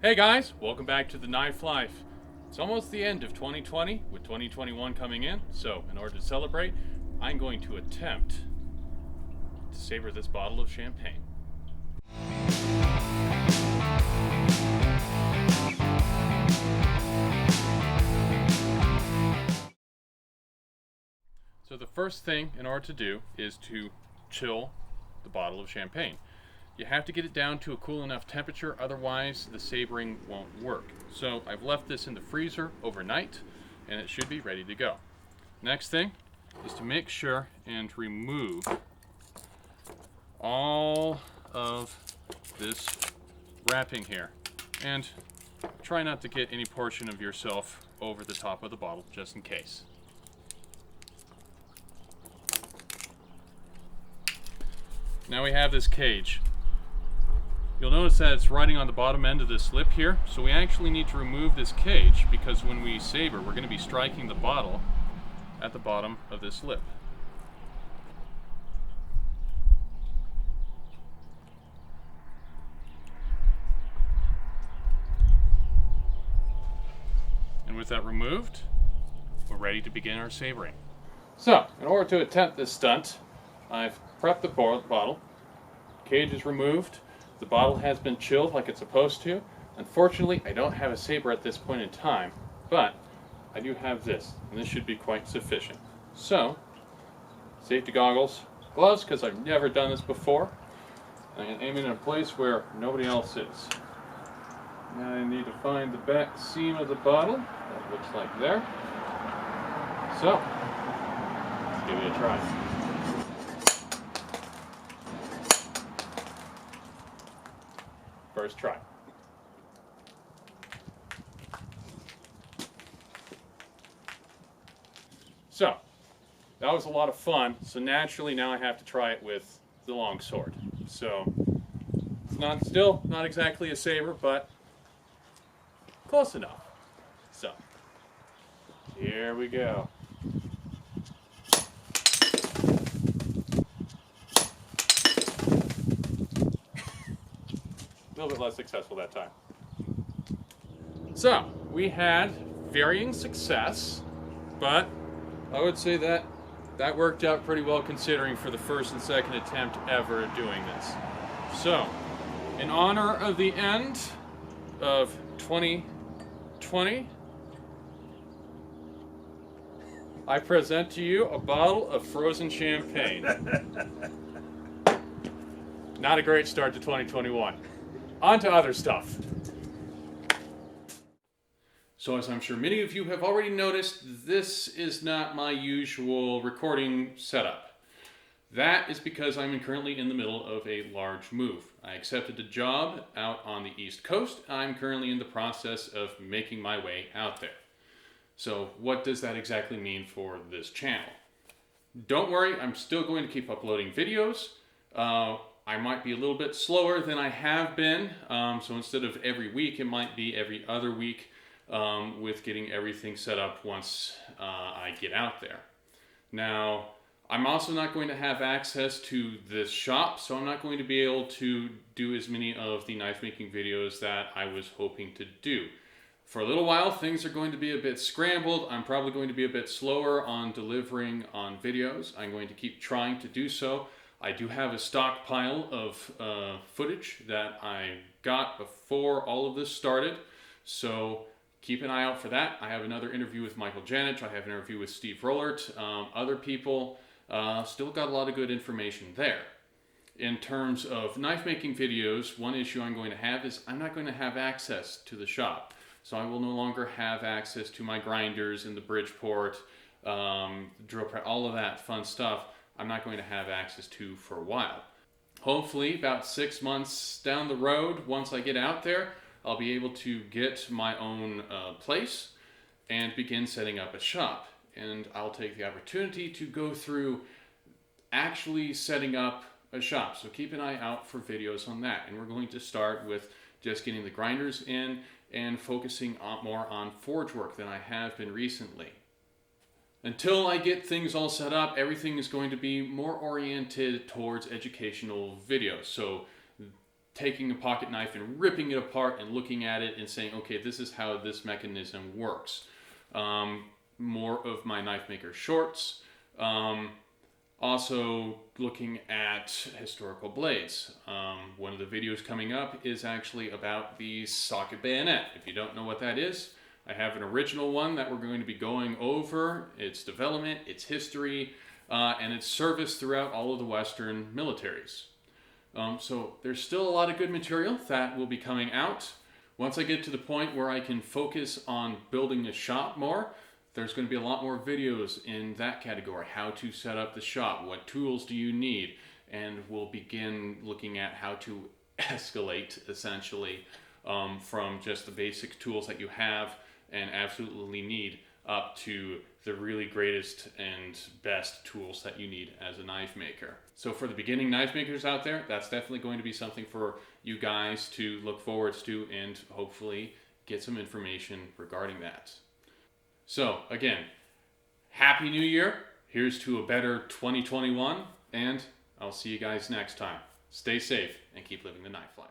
Hey guys, welcome back to the Knife Life. It's almost the end of 2020 with 2021 coming in, so in order to celebrate, I'm going to attempt to savor this bottle of champagne. So the first thing in order to do is to chill the bottle of champagne. You have to get it down to a cool enough temperature, otherwise the sabering won't work. So I've left this in the freezer overnight and it should be ready to go. Next thing is to make sure and remove all of this wrapping here. And try not to get any portion of yourself over the top of the bottle, just in case. Now we have this cage. You'll notice that it's riding on the bottom end of this lip here, so we actually need to remove this cage because when we saber, we're going to be striking the bottle at the bottom of this lip. And with that removed, we're ready to begin our sabering. So, in order to attempt this stunt, I've prepped the bottle, cage is removed, the bottle has been chilled like it's supposed to. Unfortunately, I don't have a saber at this point in time, but I do have this, and this should be quite sufficient. So, safety goggles, gloves, because I've never done this before. I'm going to aim it in a place where nobody else is. Now I need to find the back seam of the bottle. That looks like there. So, let's give it a try. First try. So, that was a lot of fun. So naturally now I have to try it with the long sword. So, it's still not exactly a saber, but close enough. So, here we go. A little bit less successful that time. So, we had varying success, but I would say that worked out pretty well considering for the first and second attempt ever at doing this. So, in honor of the end of 2020, I present to you a bottle of frozen champagne. Not a great start to 2021. On to other stuff. So as I'm sure many of you have already noticed, this is not my usual recording setup. That is because I'm currently in the middle of a large move. I accepted a job out on the East Coast. I'm currently in the process of making my way out there. So what does that exactly mean for this channel? Don't worry, I'm still going to keep uploading videos. I might be a little bit slower than I have been, so instead of every week, it might be every other week with getting everything set up once I get out there. Now, I'm also not going to have access to this shop, so I'm not going to be able to do as many of the knife making videos that I was hoping to do. For a little while, things are going to be a bit scrambled. I'm probably going to be a bit slower on delivering on videos. I'm going to keep trying to do so. I do have a stockpile of footage that I got before all of this started, so keep an eye out for that. I have another interview with Michael Janich. I have an interview with Steve Rollert. Other people still got a lot of good information there. In terms of knife making videos, one issue I'm going to have is I'm not going to have access to the shop. So I will no longer have access to my grinders in the Bridgeport, drill press, all of that fun stuff. I'm not going to have access to for a while. Hopefully, about 6 months down the road, once I get out there, I'll be able to get my own place and begin setting up a shop. And I'll take the opportunity to go through actually setting up a shop. So keep an eye out for videos on that. And we're going to start with just getting the grinders in and focusing more on forge work than I have been recently. Until I get things all set up, everything is going to be more oriented towards educational videos. So taking a pocket knife and ripping it apart and looking at it and saying, okay, this is how this mechanism works. More of my knife maker shorts. Also looking at historical blades. One of the videos coming up is actually about the socket bayonet. If you don't know what that is, I have an original one that we're going to be going over, its development, its history, and its service throughout all of the Western militaries. So there's still a lot of good material that will be coming out. Once I get to the point where I can focus on building a shop more, there's going to be a lot more videos in that category. How to set up the shop, what tools do you need, and we'll begin looking at how to escalate, essentially, from just the basic tools that you have and absolutely need up to the really greatest and best tools that you need as a knife maker. So for the beginning knife makers out there, that's definitely going to be something for you guys to look forwards to and hopefully get some information regarding that. So again, Happy New Year. Here's to a better 2021, and I'll see you guys next time. Stay safe and keep living the knife life.